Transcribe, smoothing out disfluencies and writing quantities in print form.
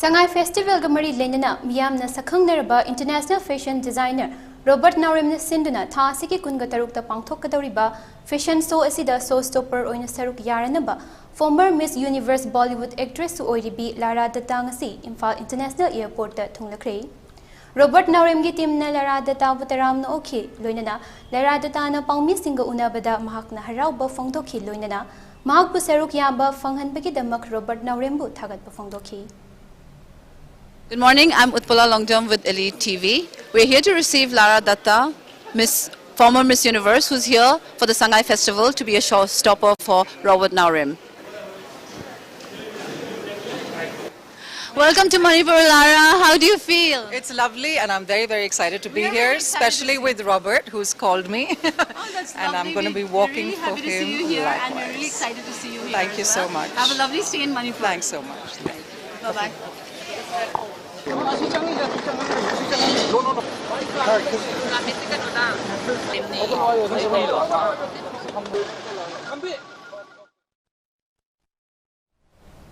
Sangai Festival Gamari Lenina, Miamna Sakangnerba, International Fashion Designer, Robert Naorem Sinduna, Tasiki Kungatarukta Pangtokadoriba, Fashion Show Asida, Showstopper, Oina Saruk Yaranaba, former Miss Universe Bollywood actress Oiribi, Lara Dutta, Imphal International Airport, Tunglakre. Robert Naorem gi team na Lara Dutta Butaram no okay, Loinana, Lara Dutta na pang missing unabada Mahak na Harauba Fongdoki, Loinana, Mahak Saruk Yamba, Fanghan Begidamak, Robert Naorem Tagat Fongdoki. Good morning, I'm Utpala Longdom with ELITETV. We're here to receive Lara Dutta, former Miss Universe, who's here for the Sangai Festival to be a showstopper for Robert Naorem. Welcome to Manipur, Lara. How do you feel? It's lovely, and I'm very, very excited to be here, especially with Robert, who's called me. Oh, that's and lovely. I'm going to be walking for him. We're really happy to see you here, and we're really excited to see you here. Thank you so much. Have a lovely stay in Manipur. Thanks so much. Thank you. Bye-bye.